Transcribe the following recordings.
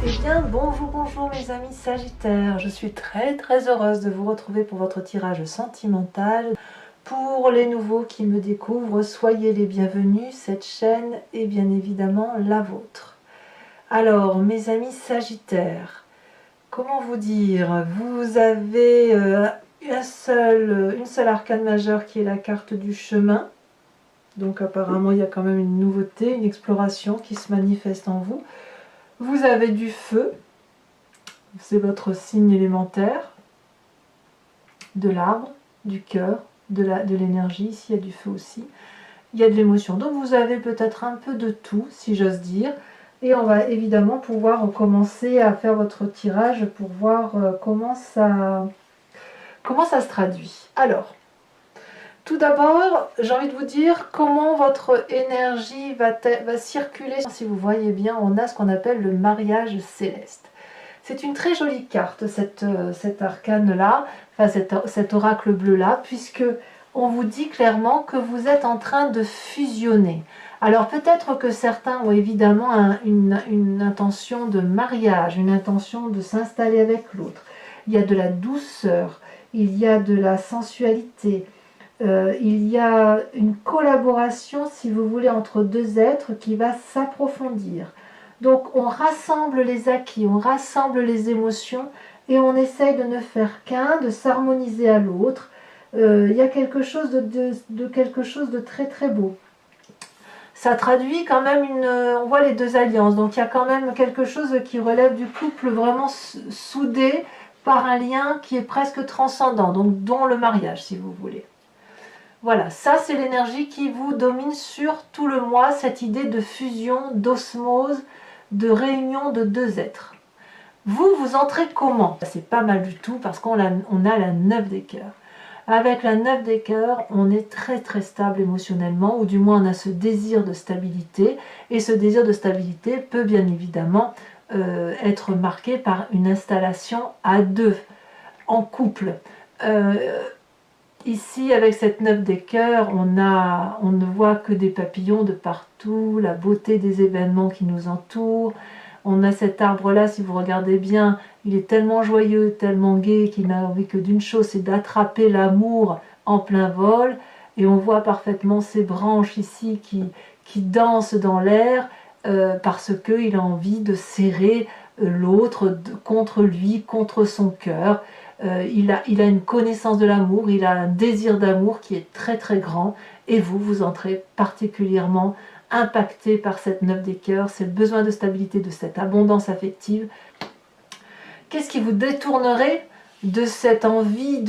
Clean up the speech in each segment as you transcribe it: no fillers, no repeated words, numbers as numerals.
Eh bien, bonjour mes amis Sagittaires, je suis très heureuse de vous retrouver pour votre tirage sentimental. Pour les nouveaux qui me découvrent, soyez les bienvenus, cette chaîne est bien évidemment la vôtre. Alors, mes amis Sagittaires, comment vous dire, vous avez une seule arcane majeure qui est la carte du chemin. Donc apparemment, il y a quand même une nouveauté, une exploration qui se manifeste en vous. Vous avez du feu. C'est votre signe élémentaire, de l'arbre, du cœur, de l'énergie. Ici, il y a du feu aussi. Il y a de l'émotion. Donc, vous avez peut-être un peu de tout, si j'ose dire. Et on va évidemment pouvoir commencer à faire votre tirage pour voir comment ça se traduit. Alors, tout d'abord, j'ai envie de vous dire comment votre énergie va circuler. Si vous voyez bien, on a ce qu'on appelle le mariage céleste. C'est une très jolie carte, cet arcane-là, enfin cet oracle bleu-là, puisque on vous dit clairement que vous êtes en train de fusionner. Alors peut-être que certains ont évidemment une intention de mariage, une intention de s'installer avec l'autre. Il y a de la douceur, il y a de la sensualité, il y a une collaboration, si vous voulez, entre deux êtres qui va s'approfondir. Donc on rassemble les acquis, on rassemble les émotions et on essaye de ne faire qu'un, de s'harmoniser à l'autre. Il y a quelque chose de très beau. Ça traduit quand même on voit les deux alliances, donc il y a quand même quelque chose qui relève du couple vraiment soudé par un lien qui est presque transcendant, donc dont le mariage si vous voulez. Voilà, ça c'est l'énergie qui vous domine sur tout le mois, cette idée de fusion, d'osmose, de réunion de deux êtres. Vous entrez comment? C'est pas mal du tout parce qu'on a la 9 des cœurs. Avec la 9 des cœurs, on est très stable émotionnellement, ou du moins on a ce désir de stabilité, et ce désir de stabilité peut bien évidemment être marqué par une installation à deux, en couple. Ici, avec cette 9 des cœurs, on ne voit que des papillons de partout, la beauté des événements qui nous entourent. On a cet arbre-là, si vous regardez bien, il est tellement joyeux, tellement gai, qu'il n'a envie que d'une chose, c'est d'attraper l'amour en plein vol. Et on voit parfaitement ces branches ici qui dansent dans l'air parce qu'il a envie de serrer l'autre contre lui, contre son cœur. Il a une connaissance de l'amour, il a un désir d'amour qui est très grand, et vous entrez particulièrement impacté par cette 9 des cœurs, c'est le besoin de stabilité, de cette abondance affective. Qu'est-ce qui vous détournerait de cette envie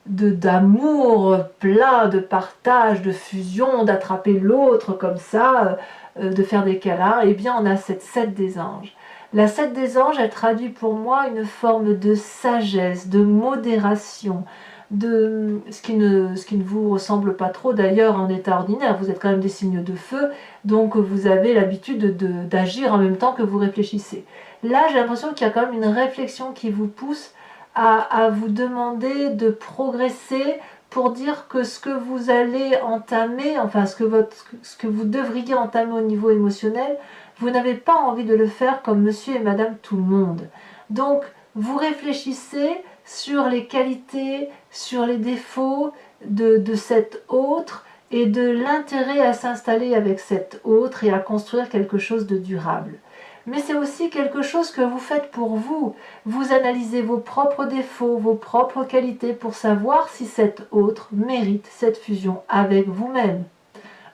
d'amour plat, de partage, de fusion, d'attraper l'autre comme ça, de faire des câlins? Eh bien, on a cette 7 des anges. La 7 des anges, elle traduit pour moi une forme de sagesse, de modération, de ce qui ne vous ressemble pas trop d'ailleurs en état ordinaire. Vous êtes quand même des signes de feu, donc vous avez l'habitude d'agir en même temps que vous réfléchissez. Là, j'ai l'impression qu'il y a quand même une réflexion qui vous pousse à vous demander de progresser pour dire que ce que vous allez entamer, enfin ce que vous devriez entamer au niveau émotionnel, vous n'avez pas envie de le faire comme monsieur et madame tout le monde. Donc, vous réfléchissez sur les qualités, sur les défauts de cet autre et de l'intérêt à s'installer avec cet autre et à construire quelque chose de durable. Mais c'est aussi quelque chose que vous faites pour vous. Vous analysez vos propres défauts, vos propres qualités pour savoir si cet autre mérite cette fusion avec vous-même.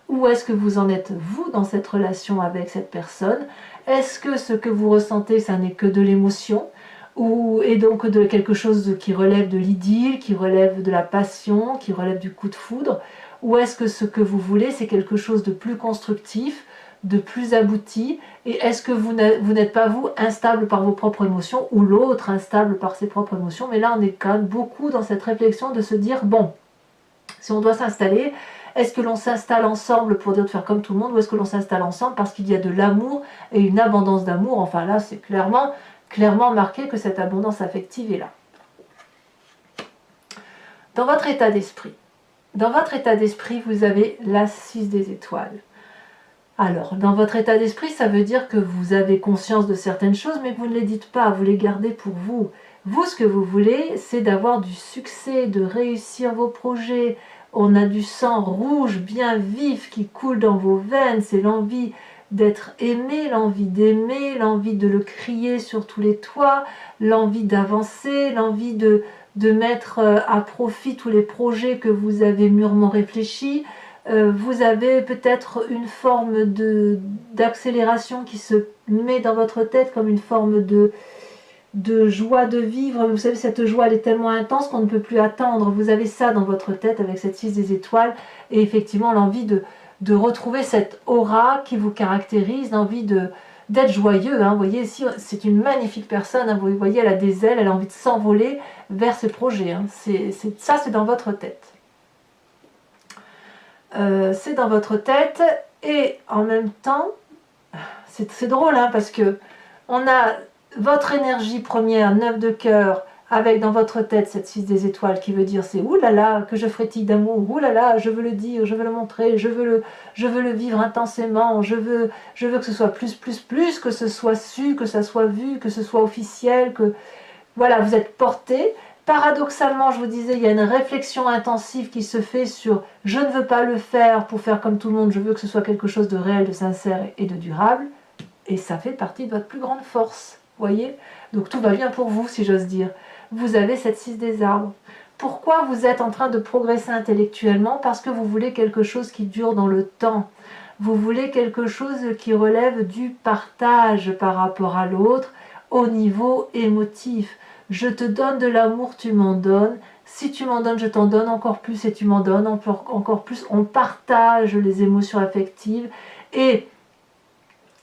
Où est-ce que vous en êtes, vous, dans cette relation avec cette personne? Est-ce que ce que vous ressentez, ça n'est que de l'émotion? Et donc de quelque chose qui relève de l'idylle, qui relève de la passion, qui relève du coup de foudre? Ou est-ce que ce que vous voulez, c'est quelque chose de plus constructif, de plus abouti? Et est-ce que vous n'êtes pas, vous, instable par vos propres émotions, ou l'autre instable par ses propres émotions? Mais là, on est quand même beaucoup dans cette réflexion de se dire, bon, si on doit s'installer, est-ce que l'on s'installe ensemble pour dire de faire comme tout le monde, ou est-ce que l'on s'installe ensemble parce qu'il y a de l'amour et une abondance d'amour? Enfin là, c'est clairement marqué que cette abondance affective est là. Dans votre état d'esprit, vous avez la 6 des étoiles. Alors, dans votre état d'esprit, ça veut dire que vous avez conscience de certaines choses, mais vous ne les dites pas, vous les gardez pour vous. Vous, ce que vous voulez, c'est d'avoir du succès, de réussir vos projets. On a du sang rouge bien vif qui coule dans vos veines, c'est l'envie d'être aimé, l'envie d'aimer, l'envie de le crier sur tous les toits, l'envie d'avancer, l'envie de mettre à profit tous les projets que vous avez mûrement réfléchis. Vous avez peut-être une forme d'accélération qui se met dans votre tête comme une forme de joie de vivre. Vous savez, cette joie elle est tellement intense qu'on ne peut plus attendre. Vous avez ça dans votre tête avec cette 6 des étoiles et effectivement l'envie de retrouver cette aura qui vous caractérise, l'envie d'être joyeux. Hein. Vous voyez, ici, c'est une magnifique personne. Hein. Vous voyez, elle a des ailes, elle a envie de s'envoler vers ses projets. Hein. Ça, c'est dans votre tête. C'est dans votre tête et en même temps, c'est drôle hein, parce que on a votre énergie première, 9 de cœur, avec dans votre tête cette 6 des étoiles qui veut dire c'est oulala que je frétille d'amour, oulala je veux le dire, je veux le montrer, je veux le vivre intensément, je veux que ce soit plus, que ce soit su, que ça soit vu, que ce soit officiel, que voilà, vous êtes porté. Paradoxalement, je vous disais, il y a une réflexion intensive qui se fait sur « je ne veux pas le faire pour faire comme tout le monde, je veux que ce soit quelque chose de réel, de sincère et de durable ». Et ça fait partie de votre plus grande force, voyez. Donc tout va bien pour vous, si j'ose dire. Vous avez cette 6 des arbres. Pourquoi vous êtes en train de progresser intellectuellement? Parce que vous voulez quelque chose qui dure dans le temps. Vous voulez quelque chose qui relève du partage par rapport à l'autre au niveau émotif. Je te donne de l'amour, tu m'en donnes. Si tu m'en donnes, je t'en donne encore plus et tu m'en donnes encore plus. On partage les émotions affectives et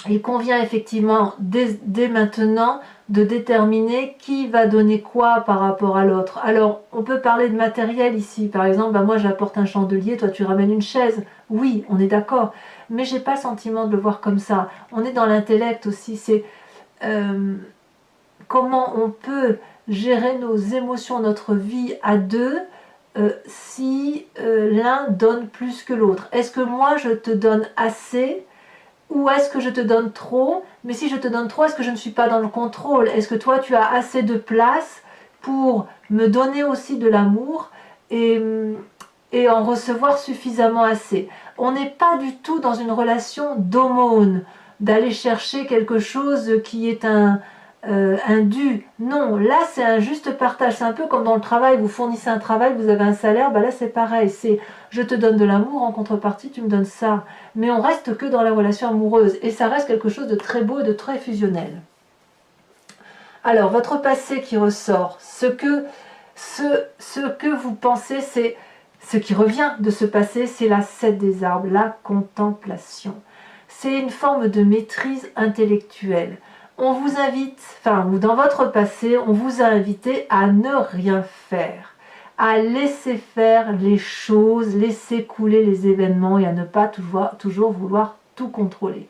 il convient effectivement dès maintenant de déterminer qui va donner quoi par rapport à l'autre. Alors, on peut parler de matériel ici. Par exemple, moi j'apporte un chandelier, toi tu ramènes une chaise. Oui, on est d'accord. Mais j'ai pas le sentiment de le voir comme ça. On est dans l'intellect aussi. C'est comment on peut gérer nos émotions, notre vie à deux si l'un donne plus que l'autre. Est-ce que moi je te donne assez ou est-ce que je te donne trop? Mais si je te donne trop, est-ce que je ne suis pas dans le contrôle? Est-ce que toi tu as assez de place pour me donner aussi de l'amour et en recevoir suffisamment assez? On n'est pas du tout dans une relation d'aumône, d'aller chercher quelque chose qui est un dû. Non, là c'est un juste partage. C'est un peu comme dans le travail, vous fournissez un travail, vous avez un salaire, là c'est pareil, c'est je te donne de l'amour, en contrepartie tu me donnes ça. Mais on reste que dans la relation amoureuse et ça reste quelque chose de très beau et de très fusionnel. Alors votre passé qui ressort, ce que vous pensez, c'est ce qui revient de ce passé, c'est la 7 des arbres, la contemplation. C'est une forme de maîtrise intellectuelle. On vous invite, enfin, ou dans votre passé, on vous a invité à ne rien faire, à laisser faire les choses, laisser couler les événements et à ne pas toujours vouloir tout contrôler.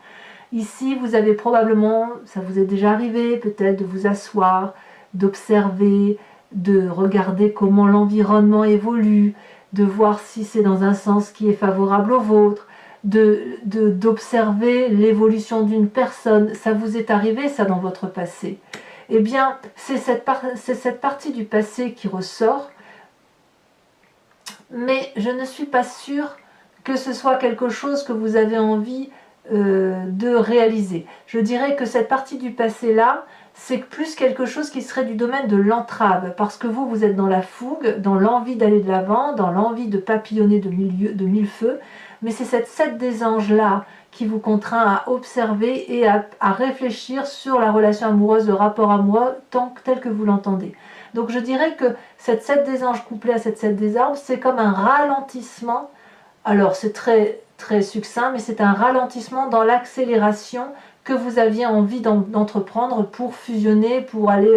Ici, vous avez probablement, ça vous est déjà arrivé peut-être de vous asseoir, d'observer, de regarder comment l'environnement évolue, de voir si c'est dans un sens qui est favorable au vôtre, d'observer l'évolution d'une personne. Ça vous est arrivé ça dans votre passé? Eh bien, c'est cette partie du passé qui ressort, mais je ne suis pas sûre que ce soit quelque chose que vous avez envie de réaliser. Je dirais que cette partie du passé-là, c'est plus quelque chose qui serait du domaine de l'entrave, parce que vous êtes dans la fougue, dans l'envie d'aller de l'avant, dans l'envie de papillonner de mille feux, mais c'est cette 7 des anges-là qui vous contraint à observer et à réfléchir sur la relation amoureuse, le rapport amoureux, tel que vous l'entendez. Donc je dirais que cette 7 des anges couplée à cette 7 des arbres, c'est comme un ralentissement. Alors c'est très, très succinct, mais c'est un ralentissement dans l'accélération que vous aviez envie d'entreprendre pour fusionner, pour aller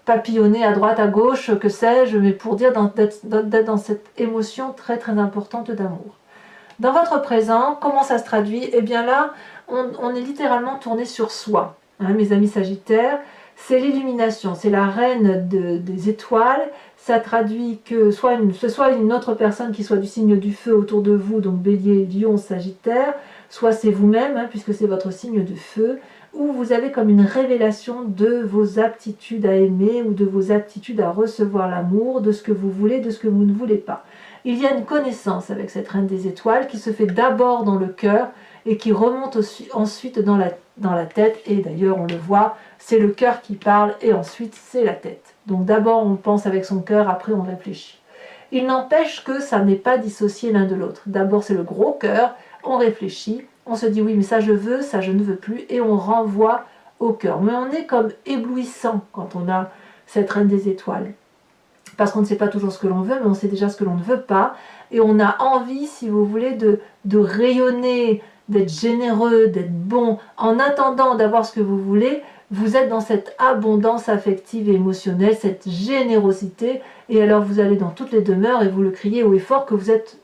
papillonner à droite, à gauche, que sais-je, mais pour dire d'être dans cette émotion très, très importante d'amour. Dans votre présent, comment ça se traduit? Eh bien là, on est littéralement tourné sur soi. Hein, mes amis sagittaires, c'est l'illumination, c'est la reine des étoiles. Ça traduit que ce soit une autre personne qui soit du signe du feu autour de vous, donc bélier, lion, sagittaire, soit c'est vous-même, hein, puisque c'est votre signe de feu, où vous avez comme une révélation de vos aptitudes à aimer ou de vos aptitudes à recevoir l'amour, de ce que vous voulez, de ce que vous ne voulez pas. Il y a une connaissance avec cette reine des étoiles qui se fait d'abord dans le cœur et qui remonte ensuite dans la tête. Et d'ailleurs, on le voit, c'est le cœur qui parle et ensuite c'est la tête. Donc d'abord, on pense avec son cœur, après on réfléchit. Il n'empêche que ça n'est pas dissocié l'un de l'autre. D'abord, c'est le gros cœur, on réfléchit, on se dit oui, mais ça je veux, ça je ne veux plus, et on renvoie au cœur. Mais on est comme éblouissant quand on a cette reine des étoiles. Parce qu'on ne sait pas toujours ce que l'on veut, mais on sait déjà ce que l'on ne veut pas. Et on a envie, si vous voulez, de rayonner, d'être généreux, d'être bon. En attendant d'avoir ce que vous voulez, vous êtes dans cette abondance affective et émotionnelle, cette générosité. Et alors vous allez dans toutes les demeures et vous le criez haut et fort que vous êtes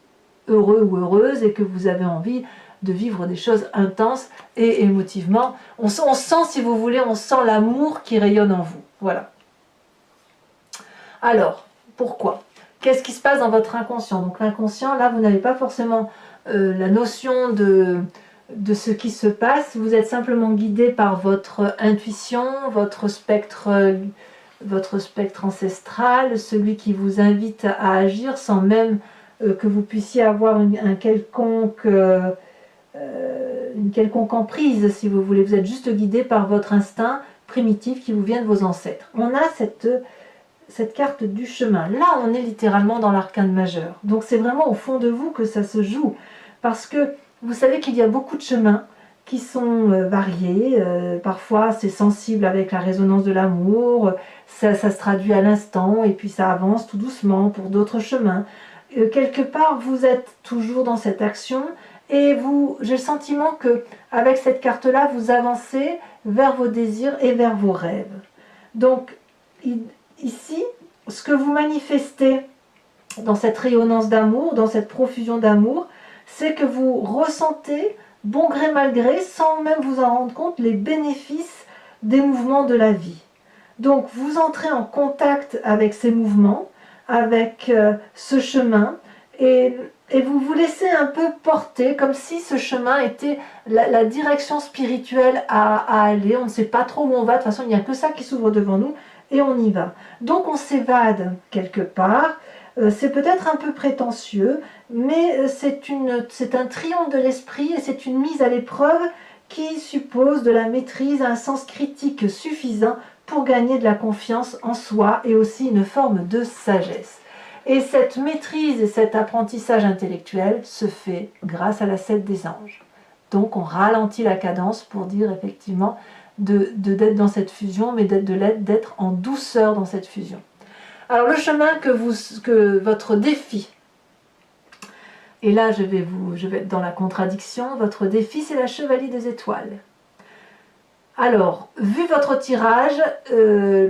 heureux ou heureuse et que vous avez envie de vivre des choses intenses et émotivement. On sent, si vous voulez, on sent l'amour qui rayonne en vous. Voilà. Alors, pourquoi? Qu'est-ce qui se passe dans votre inconscient? Donc l'inconscient, là, vous n'avez pas forcément la notion de ce qui se passe. Vous êtes simplement guidé par votre intuition, votre spectre ancestral, celui qui vous invite à agir sans même que vous puissiez avoir une quelconque emprise, si vous voulez. Vous êtes juste guidé par votre instinct primitif qui vous vient de vos ancêtres. On a cette carte du chemin. Là, on est littéralement dans l'arcane majeur. Donc c'est vraiment au fond de vous que ça se joue. Parce que vous savez qu'il y a beaucoup de chemins qui sont variés. Parfois, c'est sensible avec la résonance de l'amour. Ça se traduit à l'instant et puis ça avance tout doucement pour d'autres chemins. Quelque part, vous êtes toujours dans cette action et j'ai le sentiment que avec cette carte-là, vous avancez vers vos désirs et vers vos rêves. Donc, ici, ce que vous manifestez dans cette rayonnance d'amour, dans cette profusion d'amour, c'est que vous ressentez, bon gré mal gré, sans même vous en rendre compte, les bénéfices des mouvements de la vie. Donc vous entrez en contact avec ces mouvements, avec ce chemin, et vous vous laissez un peu porter, comme si ce chemin était la direction spirituelle à aller. On ne sait pas trop où on va, de toute façon il n'y a que ça qui s'ouvre devant nous, et on y va. Donc on s'évade quelque part, c'est peut-être un peu prétentieux, mais c'est un triomphe de l'esprit et c'est une mise à l'épreuve qui suppose de la maîtrise, un sens critique suffisant pour gagner de la confiance en soi et aussi une forme de sagesse. Et cette maîtrise et cet apprentissage intellectuel se fait grâce à la 7 des anges. Donc on ralentit la cadence pour dire effectivement d'être dans cette fusion, mais d'être en douceur dans cette fusion. Alors le chemin que votre défi, et là je vais être dans la contradiction, votre défi c'est la chevalier des étoiles. Alors, vu votre tirage,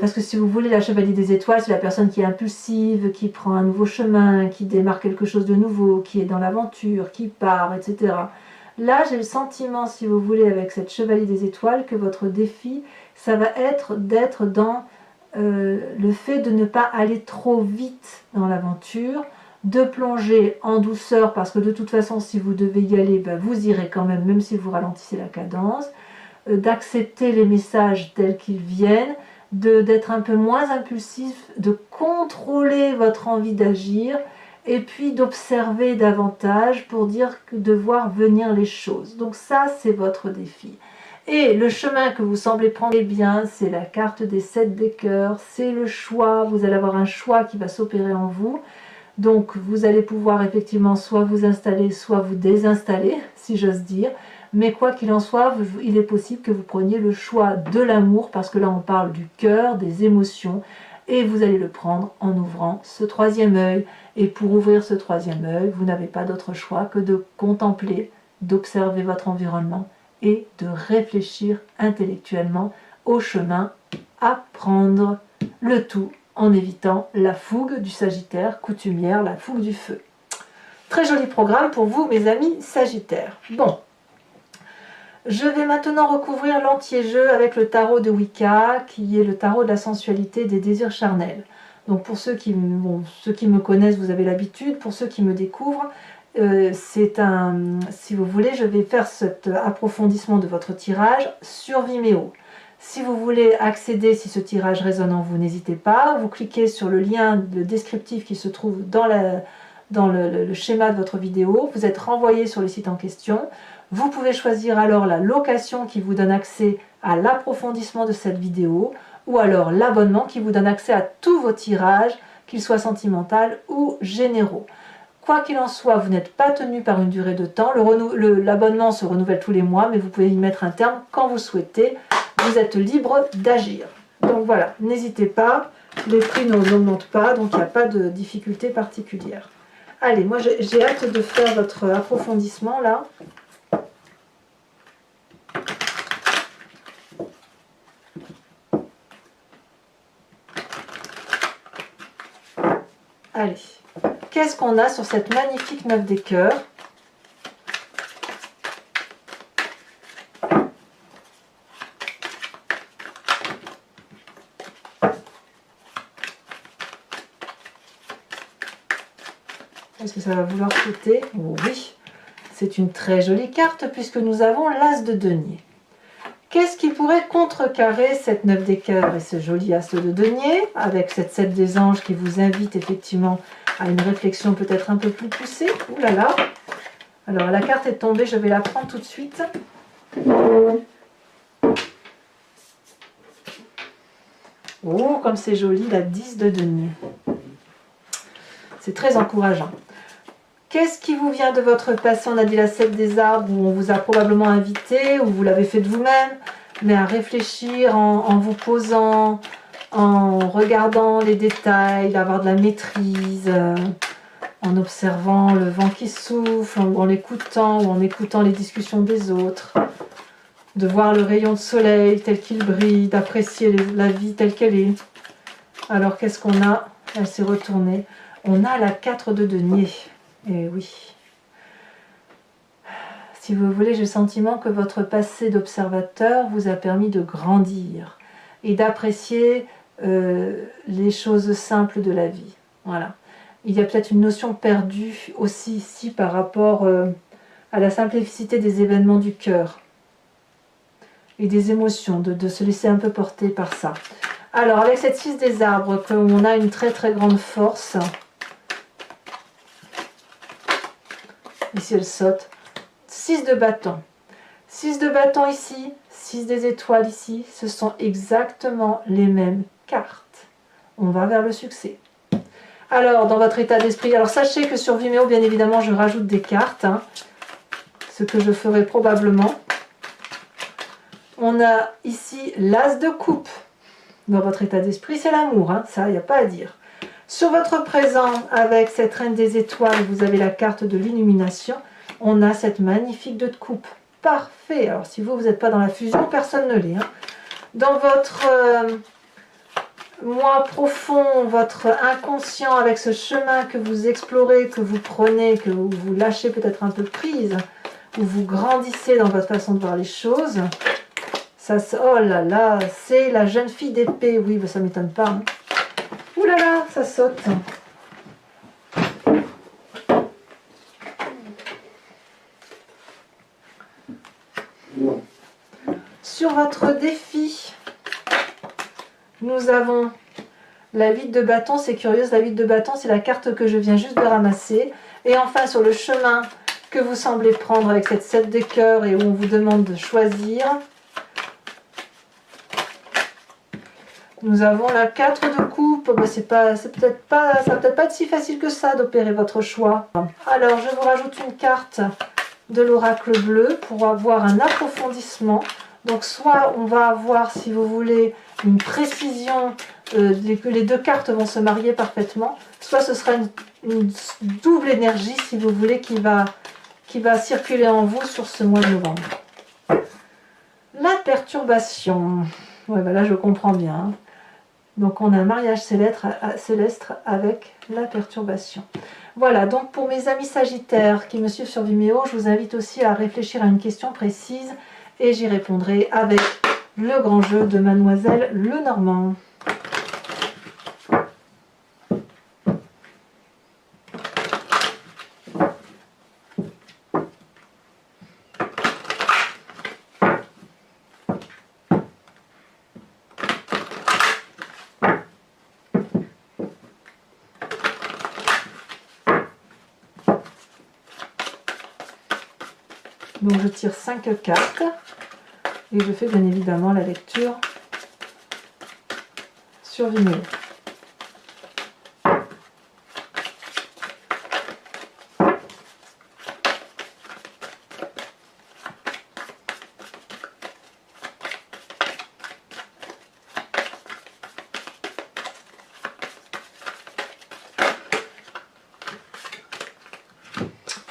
parce que si vous voulez la chevalier des étoiles, c'est la personne qui est impulsive, qui prend un nouveau chemin, qui démarre quelque chose de nouveau, qui est dans l'aventure, qui part, etc. Là, j'ai le sentiment, si vous voulez, avec cette chevalier des étoiles, que votre défi, ça va être d'être dans le fait de ne pas aller trop vite dans l'aventure, de plonger en douceur, parce que de toute façon, si vous devez y aller, ben, vous irez quand même si vous ralentissez la cadence, d'accepter les messages tels qu'ils viennent, d'être un peu moins impulsif, de contrôler votre envie d'agir, et puis d'observer davantage pour de voir venir les choses. Donc ça, c'est votre défi. Et le chemin que vous semblez prendre, eh bien, c'est la carte des 7 des cœurs, c'est le choix, vous allez avoir un choix qui va s'opérer en vous. Donc vous allez pouvoir effectivement soit vous installer, soit vous désinstaller, si j'ose dire. Mais quoi qu'il en soit, il est possible que vous preniez le choix de l'amour, parce que là on parle du cœur, des émotions, et vous allez le prendre en ouvrant ce 3e œil. Et pour ouvrir ce 3e œil, vous n'avez pas d'autre choix que de contempler, d'observer votre environnement et de réfléchir intellectuellement au chemin à prendre, le tout en évitant la fougue du Sagittaire coutumière, la fougue du feu. Très joli programme pour vous, mes amis Sagittaires. Bon, je vais maintenant recouvrir l'entier-jeu avec le tarot de Wicca, qui est le tarot de la sensualité et des désirs charnels. Donc pour ceux qui me connaissent, vous avez l'habitude. Pour ceux qui me découvrent, si vous voulez, je vais faire cet approfondissement de votre tirage sur Vimeo. Si vous voulez accéder, si ce tirage résonne en vous, n'hésitez pas. Vous cliquez sur le lien, le descriptif qui se trouve dans le schéma de votre vidéo. Vous êtes renvoyé sur le site en question. Vous pouvez choisir alors la location qui vous donne accès à l'approfondissement de cette vidéo, ou alors l'abonnement qui vous donne accès à tous vos tirages, qu'ils soient sentimentaux ou généraux. Quoi qu'il en soit, vous n'êtes pas tenu par une durée de temps. L'abonnement se renouvelle tous les mois, mais vous pouvez y mettre un terme quand vous souhaitez. Vous êtes libre d'agir. Donc voilà, n'hésitez pas. Les prix n'augmentent pas, donc il n'y a pas de difficulté particulière. Allez, moi j'ai hâte de faire votre approfondissement là. Allez, qu'est-ce qu'on a sur cette magnifique 9 des cœurs? Est-ce que ça va vouloir sauter? Oui, c'est une très jolie carte puisque nous avons l'As de denier. Qu'est-ce qui pourrait contrecarrer cette 9 des cœurs et ce joli As de denier avec cette 7 des anges qui vous invite effectivement à une réflexion peut-être un peu plus poussée? Ouh là là! Alors la carte est tombée, je vais la prendre tout de suite. Oh, comme c'est joli, la 10 de denier. C'est très encourageant. Qu'est-ce qui vous vient de votre passé? On a dit la 7 des arbres, où on vous a probablement invité, ou vous l'avez fait de vous-même, mais à réfléchir en vous posant, en regardant les détails, d'avoir de la maîtrise, en observant le vent qui souffle, ou en l'écoutant, ou en écoutant les discussions des autres, de voir le rayon de soleil tel qu'il brille, d'apprécier la vie telle qu'elle est. Alors qu'est-ce qu'on a? Elle s'est retournée. On a la 4 de denier. Et oui. Si vous voulez, j'ai le sentiment que votre passé d'observateur vous a permis de grandir et d'apprécier les choses simples de la vie. Voilà. Il y a peut-être une notion perdue aussi ici par rapport à la simplicité des événements du cœur et des émotions, de se laisser un peu porter par ça. Alors, avec cette 6 des arbres, on a une très très grande force. Ici, elle saute. 6 de bâton. 6 de bâton ici, 6 des étoiles ici. Ce sont exactement les mêmes cartes. On va vers le succès. Alors, dans votre état d'esprit, alors sachez que sur Vimeo, bien évidemment, je rajoute des cartes. Ce que je ferai probablement. On a ici l'As de coupe. Dans votre état d'esprit, c'est l'amour. Ça, il n'y a pas à dire. Sur votre présent, avec cette reine des étoiles, vous avez la carte de l'illumination. On a cette magnifique 2 de coupe. Parfait. Alors, si vous n'êtes pas dans la fusion, personne ne l'est. Dans votre moi profond, votre inconscient, avec ce chemin que vous explorez, que vous prenez, que vous lâchez peut-être un peu prise, où vous grandissez dans votre façon de voir les choses. Ça, oh là là, c'est la jeune fille d'épée. Oui, ça ne m'étonne pas. Ouh là là, ça saute. Sur votre défi, nous avons la 8 de bâton. C'est curieux, la 8 de bâton, c'est la carte que je viens juste de ramasser. Et enfin, sur le chemin que vous semblez prendre avec cette 7 de cœur et où on vous demande de choisir, nous avons la 4 de coupe. Ça va peut-être pas être si facile que ça d'opérer votre choix. Alors, je vous rajoute une carte de l'oracle bleu pour avoir un approfondissement. Donc, soit on va avoir, si vous voulez, une précision, que les 2 cartes vont se marier parfaitement, soit ce sera une double énergie, si vous voulez, qui va circuler en vous sur ce mois de novembre. La perturbation. Ouais, là, je comprends bien. Donc, on a un mariage céleste avec la perturbation. Voilà, donc pour mes amis sagittaires qui me suivent sur Vimeo, je vous invite aussi à réfléchir à une question précise et j'y répondrai avec le grand jeu de Mademoiselle Lenormand. Donc je tire 5 cartes et je fais bien évidemment la lecture sur Vimeo.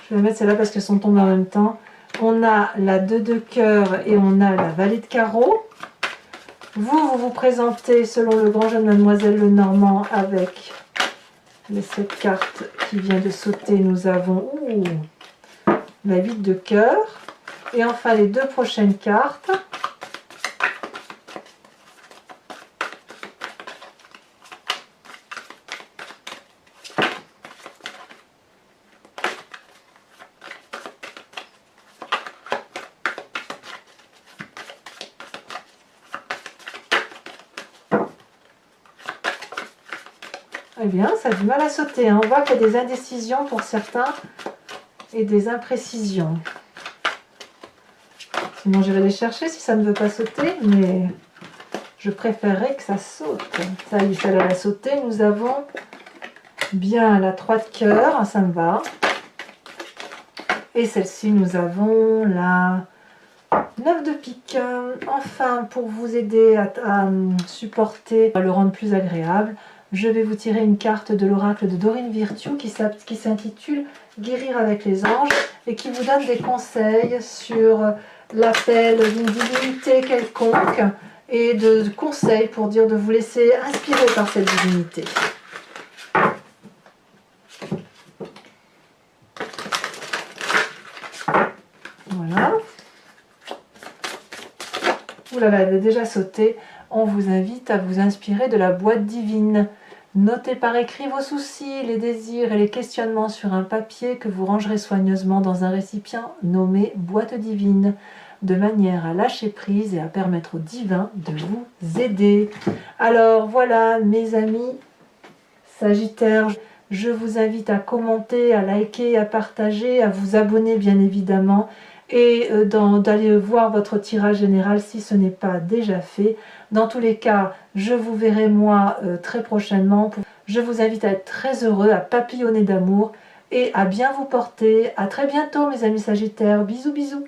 Je vais mettre celle-là parce qu'elles sont tombées en même temps. On a la 2 de cœur et on a la valet de carreau. Vous vous présentez selon le grand jeu de Mademoiselle Lenormand avec les 7 cartes qui vient de sauter. Nous avons la 8 de cœur. Et enfin les 2 prochaines cartes. Eh bien, ça a du mal à sauter. Hein. On voit qu'il y a des indécisions pour certains et des imprécisions. Sinon, j'irai les chercher si ça ne veut pas sauter, mais je préférerais que ça saute. Ça y est, ça a sauté. Nous avons bien la 3 de cœur, ça me va. Et celle-ci, nous avons la 9 de pique. Enfin, pour vous aider à supporter, à le rendre plus agréable, je vais vous tirer une carte de l'oracle de Dorine Virtue qui s'intitule Guérir avec les anges et qui vous donne des conseils sur l'appel d'une divinité quelconque et de conseils pour dire de vous laisser inspirer par cette divinité. Voilà. Ouh là là, elle a déjà sauté. On vous invite à vous inspirer de la boîte divine. Notez par écrit vos soucis, les désirs et les questionnements sur un papier que vous rangerez soigneusement dans un récipient nommé boîte divine, de manière à lâcher prise et à permettre au divin de vous aider. Alors voilà mes amis Sagittaires, je vous invite à commenter, à liker, à partager, à vous abonner bien évidemment et d'aller voir votre tirage général si ce n'est pas déjà fait. Dans tous les cas, je vous verrai moi très prochainement. Je vous invite à être très heureux, à papillonner d'amour et à bien vous porter. À très bientôt mes amis Sagittaires. Bisous bisous.